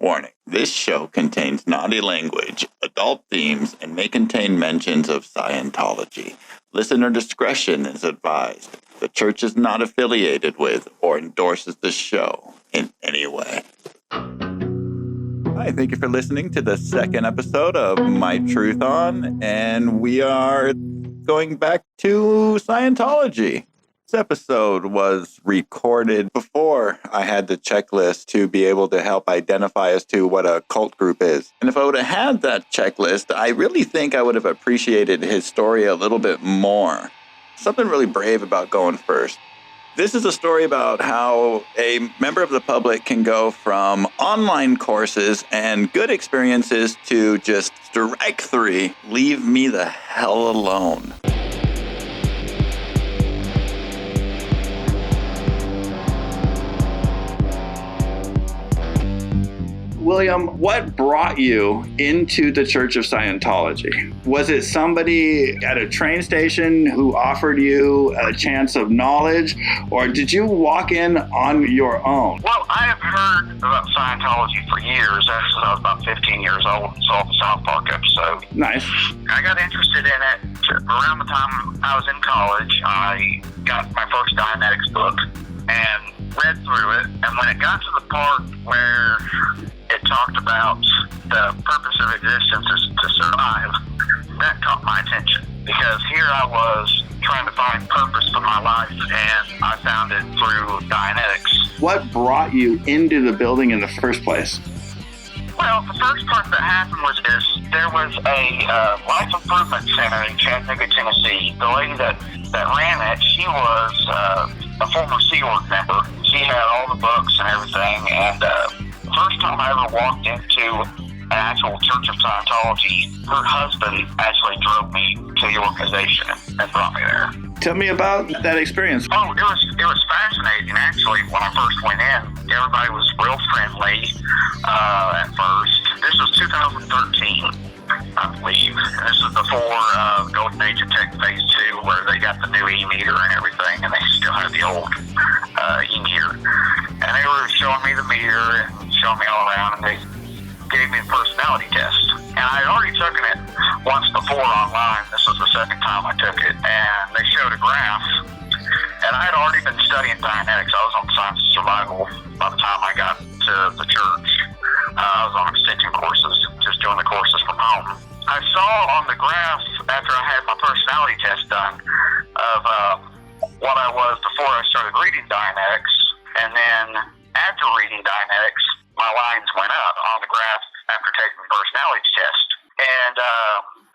Warning, this show contains naughty language, adult themes, and may contain mentions of Scientology. Listener discretion is advised. The church is not affiliated with or endorses the show in any way. Hi, thank you for listening to the second episode of MyTruth On, and we are going back to Scientology. This episode was recorded before I had the checklist to be able to help identify as to what a cult group is. And if I would have had that checklist, I really think I would have appreciated his story a little bit more. Something really brave about going first. This is a story about how a member of the public can go from online courses and good experiences to just strike three, leave me the hell alone. William, what brought you into the Church of Scientology? Was it somebody at a train station who offered you a chance of knowledge, or did you walk in on your own? Well, I have heard about Scientology for years. Actually, I was about 15 years old and saw the South Park episode. Nice. I got interested in it around the time I was in college. I got my first Dianetics book and read through it. And when it got to the part where it talked about the purpose of existence is to survive, that caught my attention. Because here I was trying to find purpose for my life, and I found it through Dianetics. What brought you into the building in the first place? Well, the first part that happened was this. There was a life improvement center in Chattanooga, Tennessee. The lady that ran it, she was a former Sea Org member. She had all the books and everything, and the first time I ever walked into an actual Church of Scientology, her husband actually drove me to the organization and brought me there. Tell me about that experience. Oh, it was fascinating, actually. When I first went in, everybody was real friendly at first. This was 2013, I believe. And this was before Golden Age of Tech Phase 2, where they got the new E-meter and everything, and they still had the old E-meter. And they were showing me the meter and showing me all around, and they gave me a personality test. And I had already taken it once before online. This was the second time I took it. And they showed a graph. And I had already been studying Dianetics. I was on Science of Survival by the time I got to the church. I was on extension courses, just doing the courses from home. I saw on the graph, after I had my personality test done, of what I was before I started reading Dianetics. And then after reading Dianetics, my lines went up on the graph after taking the personality test. And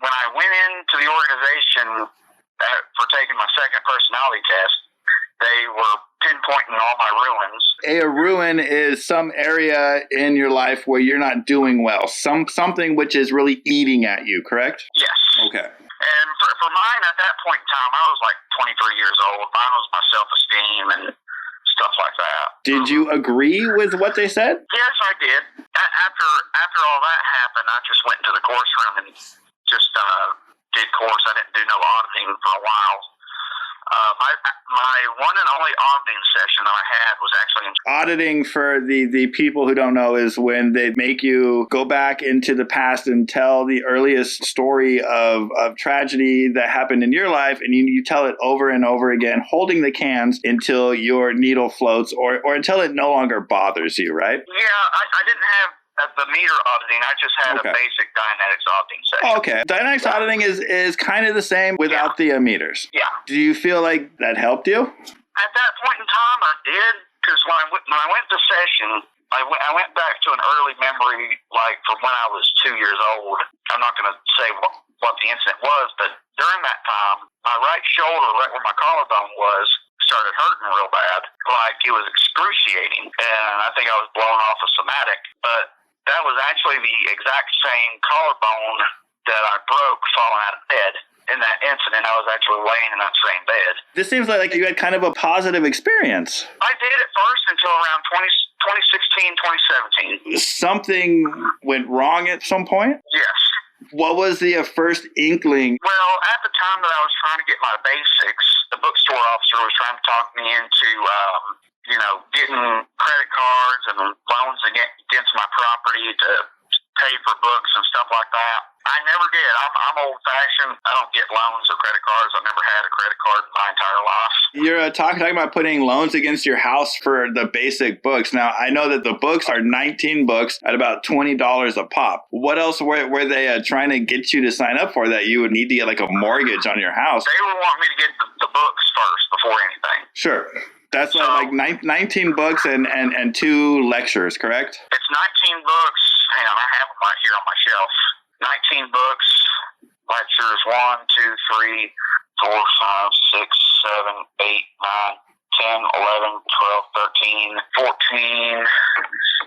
when I went into the organization for taking my second personality test, they were pinpointing all my ruins. A ruin is some area in your life where you're not doing well, something which is really eating at you, correct? Yes. Okay. And for mine, at that point in time, I was like 23 years old. Mine was my self-esteem and stuff like that. Did you agree with what they said? Yes, I did. After all that happened, I just went into the course room and just did course. I didn't do no auditing for a while. My one and only auditing session that I had was actually auditing, for the people who don't know, is when they make you go back into the past and tell the earliest story of tragedy that happened in your life, and you tell it over and over again, holding the cans until your needle floats or until it no longer bothers you, right? Yeah, I didn't have the meter auditing. I just had a basic Dianetics auditing session. Okay. Dianetics auditing is kind of the same without the meters. Yeah. Do you feel like that helped you? At that point in time, I did, because when I went to session, I went back to an early memory, like from when I was 2 years old. I'm not going to say what the incident was, but during that time, my right shoulder, right where my collarbone was, started hurting real bad, like it was excruciating, and I think I was blown off a somatic, but that was actually the exact same collarbone that I broke falling out of bed. In that incident, I was actually laying in that same bed. This seems like you had kind of a positive experience. I did at first until around 2016, 2017. Something went wrong at some point? Yes. What was the first inkling? Well, at the time that I was trying to get my basics, the bookstore officer was trying to talk me into, getting credit cards and loans against my property to pay for books and stuff like that. I never did. I'm old-fashioned. I don't get loans or credit cards. I've never had a credit card in my entire life. You're talking about putting loans against your house for the basic books. Now, I know that the books are 19 books at about $20 a pop. What else were they trying to get you to sign up for that you would need to get like a mortgage on your house? They were wanting me to get the books first before anything. Sure. That's like 19 books and 2 lectures, correct? It's 19 books. Hang on, I have them right here on my shelf. 19 books, lectures 1, 2, 3, 4, 5, 6, 7, 8, 9, 10, 11, 12, 13, 14,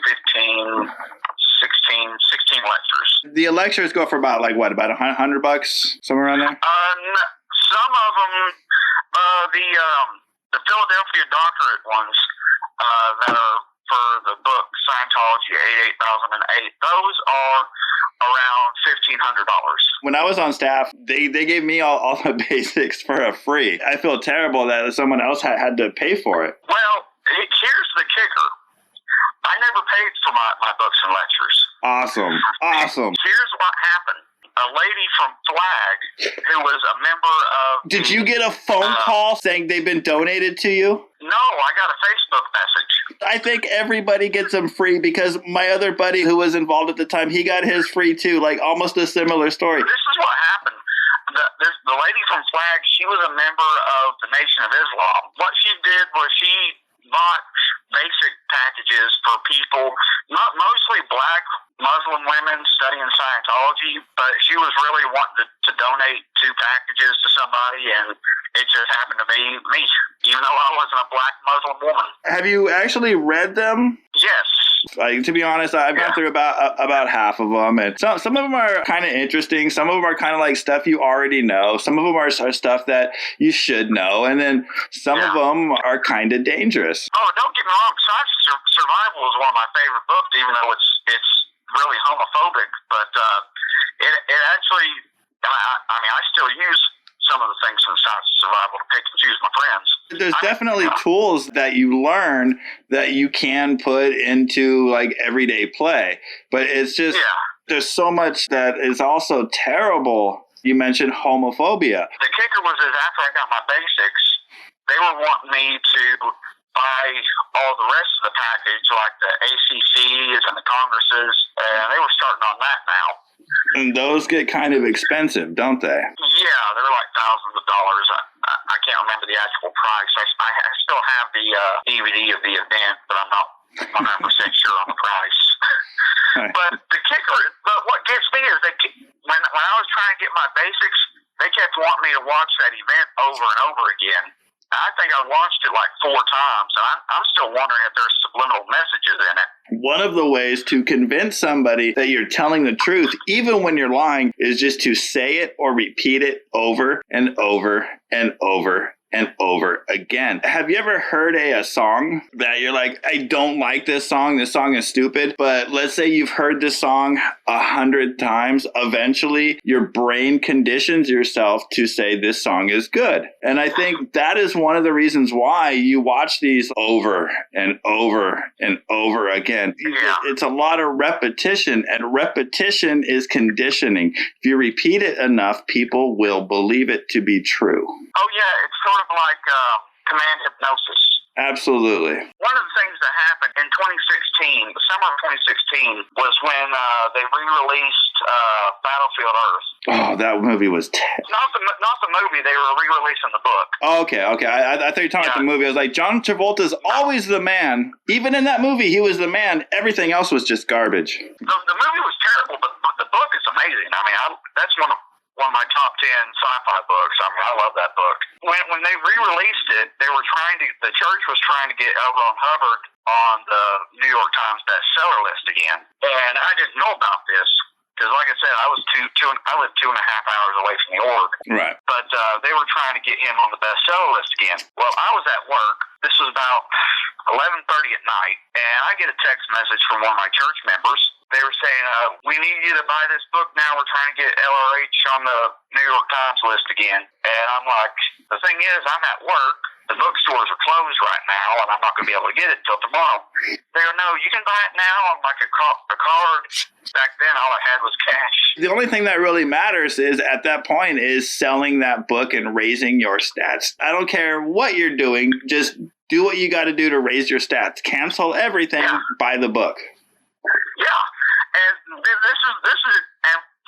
15, 16 lectures. The lectures go for about like what, about $100, somewhere around there? Some of them, the Philadelphia doctorate ones that are for the book Scientology 88008, those are around $1,500. When I was on staff, they gave me all the basics for a free. I feel terrible that someone else had to pay for it. Well, here's the kicker. I never paid for my books and lectures. Awesome. Here's what happened. A lady from Flag, who was a member of... Did you get a phone call saying they've been donated to you? No, I got a Facebook message. I think everybody gets them free because my other buddy who was involved at the time, he got his free too, like almost a similar story. This is what happened. The lady from Flag, she was a member of the Nation of Islam. What she did was she bought basic packages for people, not mostly black Muslim women studying Scientology, but she was really wanting to donate 2 packages to somebody, and it just happened to be me, even though I wasn't a black Muslim woman. Have you actually read them? Yes. Like, to be honest, I've gone through about half of them, and some of them are kind of interesting. Some of them are kind of like stuff you already know. Some of them are stuff that you should know, and then some of them are kind of dangerous. Oh, don't get me wrong. Science Survival is one of my favorite books, even though it's really homophobic. But it actually, I mean, I still use some of the things from Science Survival to pick and choose my friends. There's definitely tools that you learn that you can put into like everyday play, but it's just there's so much that is also terrible. You mentioned homophobia. The kicker was after I got my basics, they were wanting me to buy all the rest of the package, like the ACCs and the Congresses, and they were starting on that now. And those get kind of expensive, don't they? Yeah, they're like thousands of dollars. I can't remember the actual price. I still have the DVD of the event, but I'm not 100% sure on the price. Right. But what gets me is when I was trying to get my basics, they kept wanting me to watch that event over and over again. I think I watched it like 4 times, and I'm still wondering if there's subliminal messages in it. One of the ways to convince somebody that you're telling the truth, even when you're lying, is just to say it or repeat it over and over and over and over again. Have you ever heard a song that you're like, I don't like this song is stupid, but let's say you've heard this song 100 times, eventually your brain conditions yourself to say this song is good. And I think that is one of the reasons why you watch these over and over and over again. It's a lot of repetition, and repetition is conditioning. If you repeat it enough, people will believe it to be true. Oh, yeah, it's sort of like command hypnosis. Absolutely. One of the things that happened in 2016, the summer of 2016, was when they re-released Battlefield Earth. Oh, that movie was... Not the movie, they were re-releasing the book. Oh, okay. I thought you were talking about the movie. I was like, John Travolta's always the man. Even in that movie, he was the man. Everything else was just garbage. The movie was terrible, but the book is amazing. I mean, that's one of my top 10 sci-fi books. I mean, I love that book. When they re-released it, the church was trying to get L. Ron Hubbard on the New York Times bestseller list again. And I didn't know about this because, like I said, I lived 2.5 hours away from the org. Right. But they were trying to get him on the bestseller list again. Well, I was at work. This was about 11:30 at night, and I get a text message from one of my church members. They were saying, we need you to buy this book now. We're trying to get LRH on the New York Times list again. And I'm like, the thing is, I'm at work. the bookstores are closed right now, and I'm not going to be able to get it until tomorrow. They go, no, you can buy it now on like a card. Back then, all I had was cash. The only thing that really matters is at that point is selling that book and raising your stats. I don't care what you're doing. Just do what you got to do to raise your stats. Cancel everything. Yeah. Buy the book. Yeah, and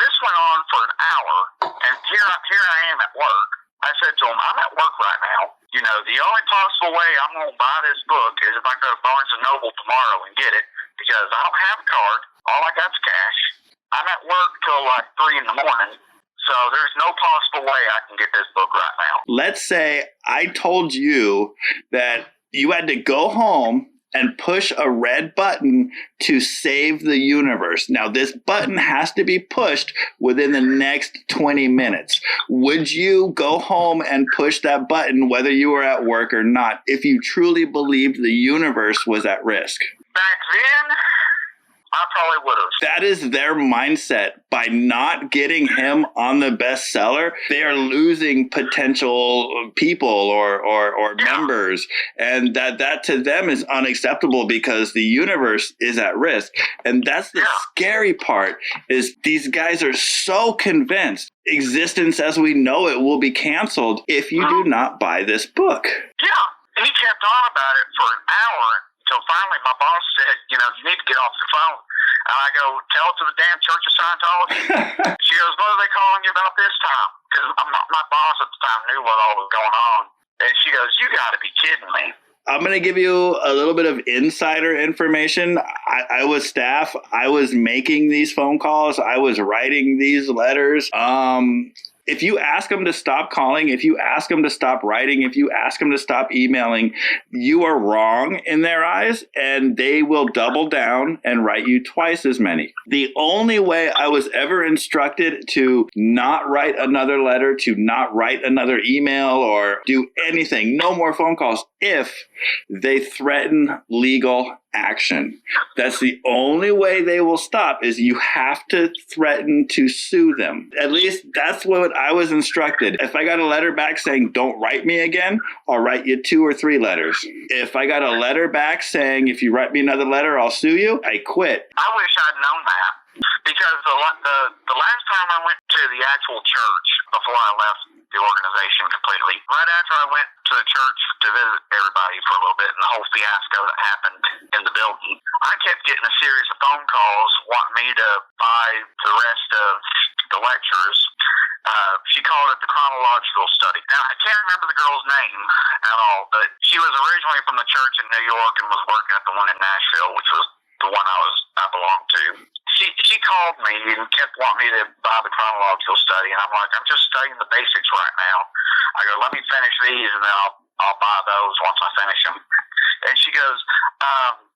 this went on for an hour, and here I am at work. I said to him, I'm at work right now. You know, the only possible way I'm going to buy this book is if I go to Barnes & Noble tomorrow and get it, because I don't have a card. All I got's cash. I'm at work till like 3 in the morning, so there's no possible way I can get this book right now. Let's say I told you that you had to go home and push a red button to save the universe. Now, this button has to be pushed within the next 20 minutes. Would you go home and push that button whether you were at work or not if you truly believed the universe was at risk? Back then, I probably would have. That is their mindset. By not getting him on the bestseller, they are losing potential people or members. And that to them is unacceptable because the universe is at risk. And that's the scary part, is these guys are so convinced existence as we know it will be canceled if you do not buy this book. Yeah. And he kept on about it for an hour until finally my boss said, you know, you need to get off the phone. And I go, tell it to the damn Church of Scientology. She goes, what are they calling you about this time? Because my boss at the time knew what all was going on. And she goes, you got to be kidding me. I'm going to give you a little bit of insider information. I was staff. I was making these phone calls. I was writing these letters. If you ask them to stop calling, if you ask them to stop writing, if you ask them to stop emailing, you are wrong in their eyes, and they will double down and write you twice as many. The only way I was ever instructed to not write another letter, to not write another email, or do anything, no more phone calls, if they threaten legal action. That's the only way they will stop, is you have to threaten to sue them. At least that's what I was instructed. If I got a letter back saying, don't write me again, I'll write you 2 or 3 letters. If I got a letter back saying, if you write me another letter, I'll sue you, I quit. I wish I'd known that. Because the last time I went to the actual church before I left the organization completely, right after I went to the church to visit everybody for a little bit and the whole fiasco that happened in the building, I kept getting a series of phone calls wanting me to buy the rest of the lectures. She called it the chronological study. Now, I can't remember the girl's name at all, but she was originally from the church in New York and was working at the one in Nashville, which was the one I belonged to. She called me and kept wanting me to buy the chronological study, and I'm like, I'm just studying the basics right now. I go, let me finish these, and then I'll buy those once I finish them. And she goes,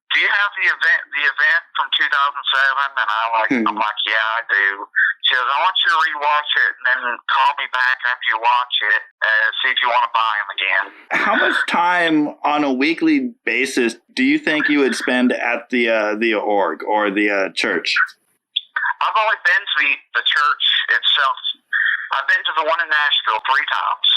do you have the event from 2007? And I'm like, yeah, I do. She goes, I want you to rewatch it and then call me back after you watch it and see if you want to buy them again. How much time on a weekly basis do you think you would spend at the org or the church? I've only been to the church itself. I've been to the one in Nashville 3 times.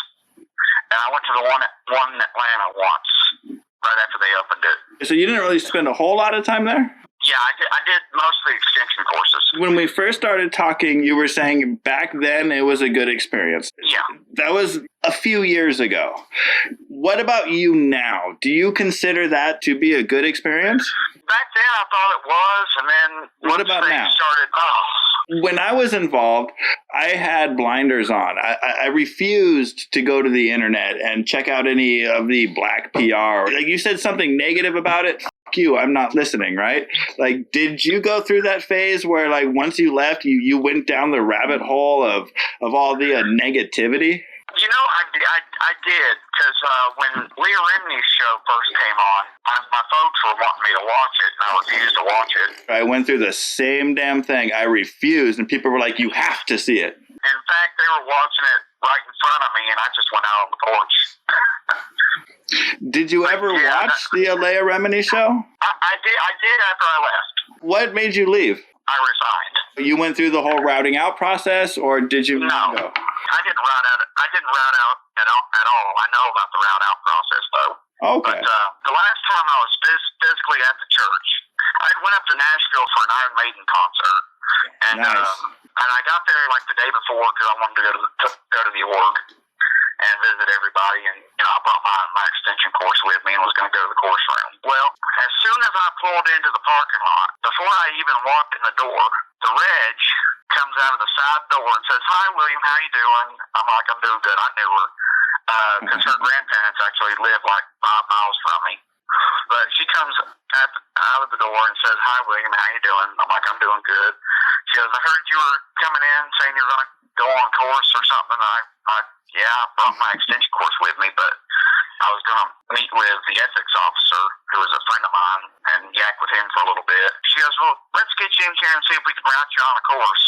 And I went to the one in Atlanta once, right after they opened it. So you didn't really spend a whole lot of time there? Yeah, I did most of the extension courses. When we first started talking, you were saying back then it was a good experience. Yeah. That was a few years ago. What about you now? Do you consider that to be a good experience? Back then I thought it was, and then what about now? When I was involved, I had blinders on. I refused to go to the internet and check out any of the black PR. Like, you said something negative about it. F you, I'm not listening, right? Like, did you go through that phase where, like, once you left, you went down the rabbit hole of all the negativity? You know, I did, because when Leah Remini's show first came on, my folks were wanting me to watch it, and I refused to watch it. I went through the same damn thing. I refused, and people were like, you have to see it. In fact, they were watching it right in front of me, and I just went out on the porch. Did you ever watch the Leah Remini show? I did after I left. What made you leave? I resigned. You went through the whole routing out process, or did you not go? I didn't route out. I didn't route out at all. I know about the route out process though. Okay. But the last time I was physically at the church, I went up to Nashville for an Iron Maiden concert, and Nice. and I got there like the day before because I wanted to go to the org and visit everybody, and I brought my extension course with me and was going to go to the course room. Well, as soon as I pulled into the parking lot, before I even walked in the door, the reg comes out of the side door and says, "Hi, William, how you doing?" I'm like, "I'm doing good." I knew her because her grandparents actually live like 5 miles from me. But she comes out of the door and says, "Hi, William, how you doing?" I'm like, "I'm doing good." She goes, "I heard you were coming in saying you're going to go on course or something." Yeah, I brought my extension course with me, but I was going to meet with the ethics officer, who was a friend of mine, and yak with him for a little bit. She goes, "Well, let's get you in here and see if we can route you on a course."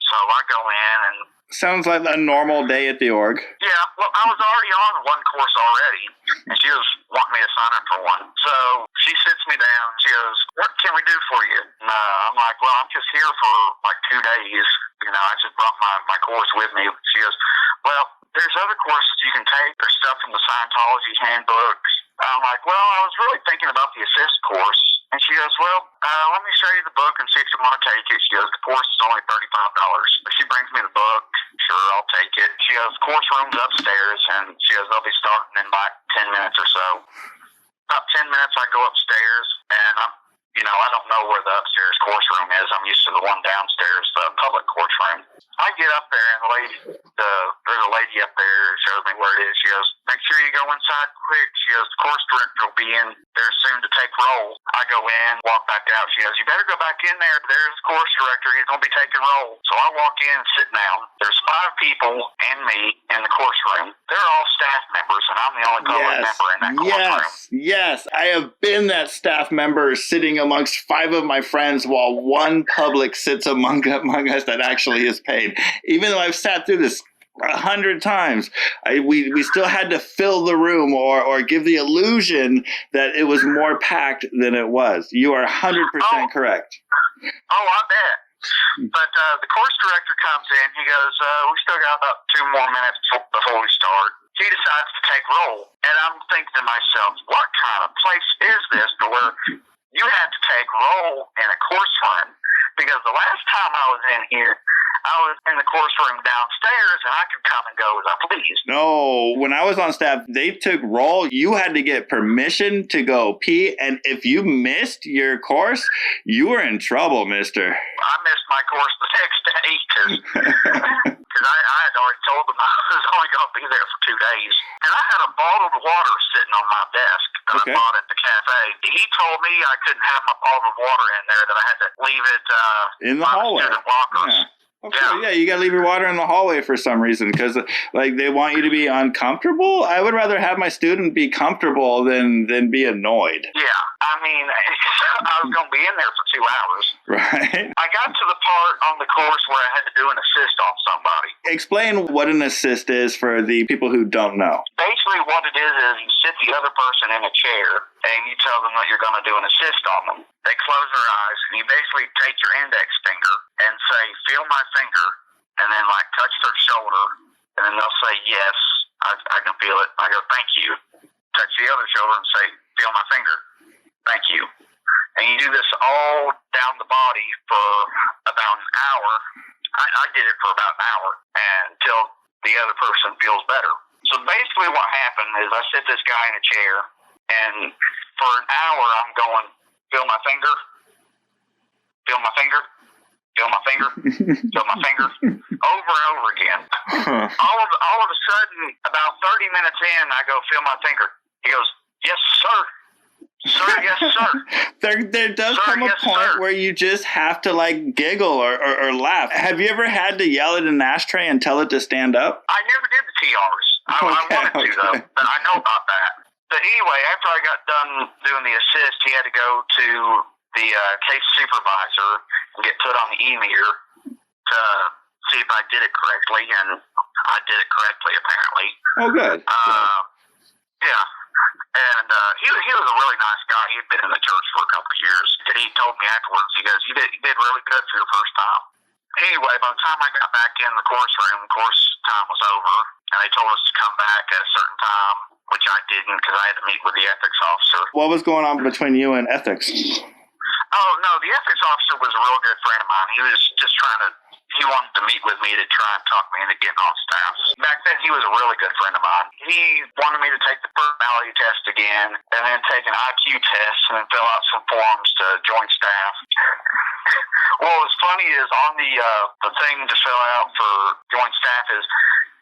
So I go in and... Sounds like a normal day at the org. Yeah, well, I was already on one course already, and she was wanting me to sign up for one. So she sits me down, and she goes, "What can we do for you?" And I'm like, "Well, I'm just here for like 2 days. I just brought my course with me." She goes, "Well, there's other courses you can take. There's stuff from the Scientology handbooks." I'm like, "Well, I was really thinking about the assist course." And she goes, "Well, let me show you the book and see if you want to take it." She goes, "The course is only $35. But she brings me the book. Sure, I'll take it. She goes, "Course room's upstairs," and she goes, "They'll be starting in like 10 minutes or so." About 10 minutes, I go upstairs, and I don't know where the upstairs course room is. I'm used to the one downstairs, the public course room. I get up there, and there's a lady up there who shows me where it is. She goes, "Make sure you go inside quick." She goes, "The course director will be in there soon to take roll." I go in, walk back out. She goes, "You better go back in there. There's the course director. He's going to be taking roll." So I walk in and sit down. There's 5 people and me in the course room. They're all staff members, and I'm the only public member in that course room. Yes, I have been that staff member sitting amongst 5 of my friends while one public sits among us that actually is paid. Even though I've sat through this 100 times, we still had to fill the room or give the illusion that it was more packed than it was. You are 100% correct. Oh, I bet. But the course director comes in. He goes, "We still got about 2 more minutes before we start." He decides to take roll. And I'm thinking to myself, what kind of place is this to where you have to take roll in a course room? Because the last time I was in here, I was in the course room downstairs, and I could come and go as I pleased. No, when I was on staff, they took roll. You had to get permission to go pee, and if you missed your course, you were in trouble, mister. I missed my course the next day because I had already told them I was only going to be there for 2 days. And I had a bottle of water sitting on my desk that I bought at the cafe. He told me I couldn't have my bottle of water in there, that I had to leave it in the hallway. Student lockers. Yeah. Okay, yeah, you gotta leave your water in the hallway for some reason because, they want you to be uncomfortable. I would rather have my student be comfortable than be annoyed. Yeah, I mean, I was going to be in there for 2 hours. Right. I got to the part on the course where I had to do an assist on somebody. Explain what an assist is for the people who don't know. Basically, what it is you sit the other person in a chair and you tell them that you're going to do an assist on them. They close their eyes and you basically take your index finger and say, "Feel my finger," and then touch their shoulder, and then they'll say, "Yes, I can feel it." I go, "Thank you." Touch the other shoulder and say, "Feel my finger." "Thank you." And you do this all down the body for about an hour. I did it for about an hour until the other person feels better. So basically what happened is I sit this guy in a chair, and for an hour I'm going, "Feel my finger, feel my finger, feel my finger, feel my finger," over and over again. All of a sudden, about 30 minutes in, I go, "Feel my finger." He goes, "Yes, sir. Sir, yes, sir." There does come a point where you just have to giggle or laugh. Have you ever had to yell at an ashtray and tell it to stand up? I never did the TRs. I wanted to, though, but I know about that. But anyway, after I got done doing the assist, he had to go to the case supervisor and get put on the e-meter to see if I did it correctly, and I did it correctly, apparently. Oh, good. Yeah. And he was a really nice guy. He had been in the church for a couple of years. he told me afterwards, he goes, you did really good for your first time. Anyway, by the time I got back in the course room, course time was over, and they told us to come back at a certain time, which I didn't because I had to meet with the ethics officer. What was going on between you and ethics? Oh, no, the ethics officer was a real good friend of mine. He was just he wanted to meet with me to try and talk me into getting on staff. Back then, he was a really good friend of mine. He wanted me to take the personality test again, and then take an IQ test, and then fill out some forms to join staff. What was funny is on the thing to fill out for join staff is,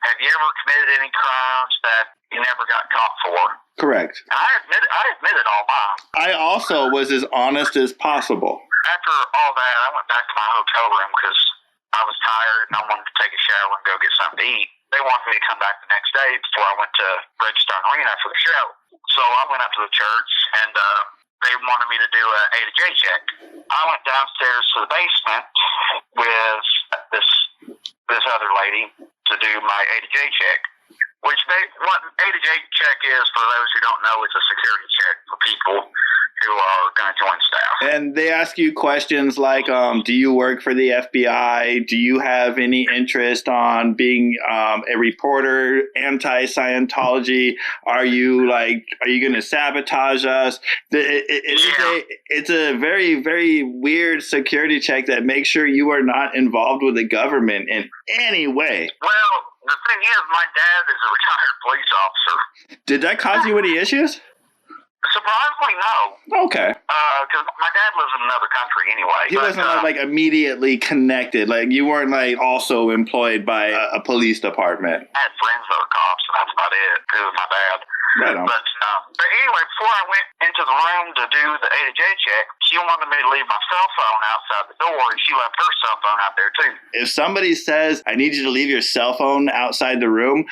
have you ever committed any crimes that you never got caught for? Correct. I admitted all mine. I also was as honest as possible. After all that, I went back to my hotel room because I was tired and I wanted to take a shower and go get something to eat. They wanted me to come back the next day before I went to Redstone Arena for the show. So I went up to the church and they wanted me to do an A to J check. I went downstairs to the basement with this other lady to do my A to J check. What A to J check is, for those who don't know, it's a security check for people who are going to join staff. And they ask you questions like, do you work for the FBI? Do you have any interest on being a reporter, anti-Scientology? Are you going to sabotage us? It's a very, very weird security check that makes sure you are not involved with the government in any way. Well, the thing is, my dad is a retired police officer. Did that cause you any issues? Surprisingly, no. Okay. Because my dad lives in another country anyway. He wasn't immediately connected. You weren't also employed by a police department. I had friends that were cops, and that's about it. Because of my dad. Right on. But anyway, before I went into the room to do the A to J check, she wanted me to leave my cell phone outside the door, and she left her cell phone out there too. If somebody says, I need you to leave your cell phone outside the room,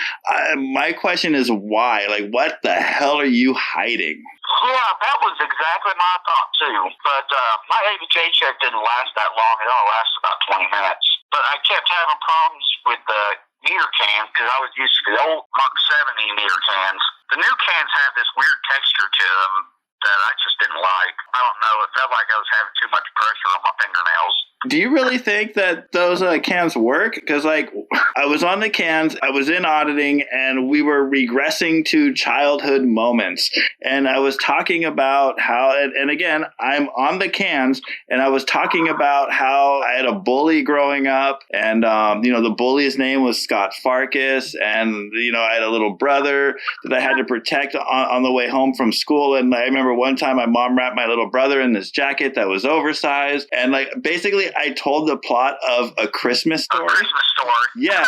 my question is why? What the hell are you hiding? Yeah, that was exactly my thought too. But my A to J check didn't last that long. It only lasted about 20 minutes. But I kept having problems with the meter cans because I was used to the old Mark 70 meter cans. The new cans have this weird texture to them that I just didn't like. I don't know. It felt like I was having too much pressure on my fingernails. Do you really think that those cans work? Because I was on the cans, I was in auditing, and we were regressing to childhood moments. And I was talking about how, and again, I'm on the cans, and I was talking about how I had a bully growing up, and the bully's name was Scott Farkas, and I had a little brother that I had to protect on the way home from school. And I remember one time my mom wrapped my little brother in this jacket that was oversized, and basically I told the plot of A Christmas Story. A Christmas Story. Yes.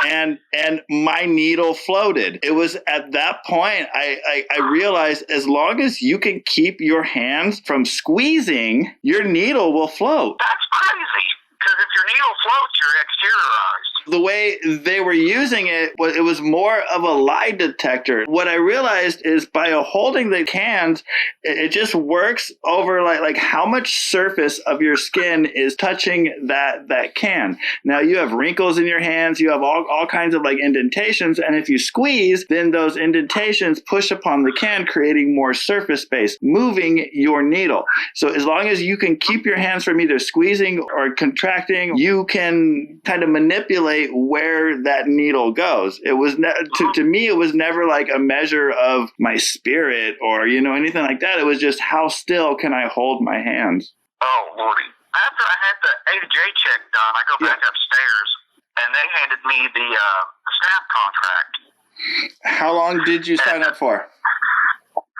And my needle floated. It was at that point I realized as long as you can keep your hands from squeezing, your needle will float. That's crazy. Because if your needle floats, you're exteriorized. The way they were using it was more of a lie detector. What I realized is by holding the cans, it just works over like how much surface of your skin is touching that can. Now you have wrinkles in your hands, you have all kinds of indentations, and if you squeeze, then those indentations push upon the can, creating more surface space, moving your needle. So as long as you can keep your hands from either squeezing or contracting, you can kind of manipulate where that needle goes. It was to me, it was never a measure of my spirit or anything like that. It was just how still can I hold my hands. Oh Lordy! After I had the A to J check done, I go back upstairs and they handed me the staff contract. How long did you sign up for?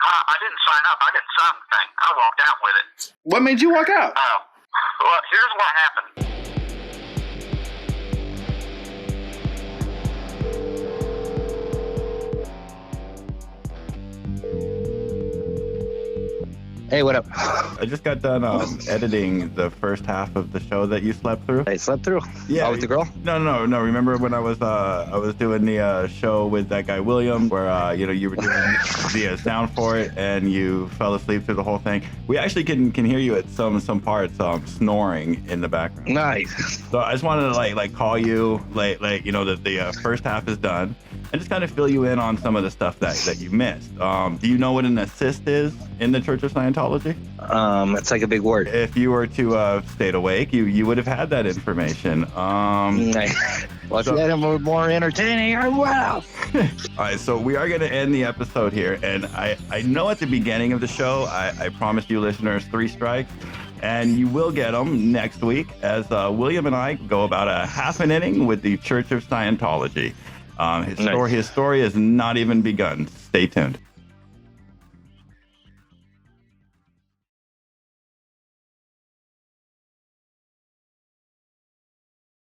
I didn't sign up. I didn't sign the thing. I walked out with it. What made you walk out? Well, here's what happened. Hey, what up? I just got done editing the first half of the show that you slept through. I slept through? Yeah. With the girl? No. Remember when I was doing the show with that guy William, where you were doing the sound for it and you fell asleep through the whole thing. We actually can hear you at some parts snoring in the background. Nice. So I just wanted to call you that the first half is done. and just kind of fill you in on some of the stuff that you missed. Do you know what an assist is in the Church of Scientology? It's like a big word. If you were to have stayed awake, you would have had that information. Well, if you had them more entertaining, I would have. All right, so we are going to end the episode here. And I know at the beginning of the show, I promised you listeners 3 strikes. And you will get them next week as William and I go about a half an inning with the Church of Scientology. His story has not even begun. Stay tuned.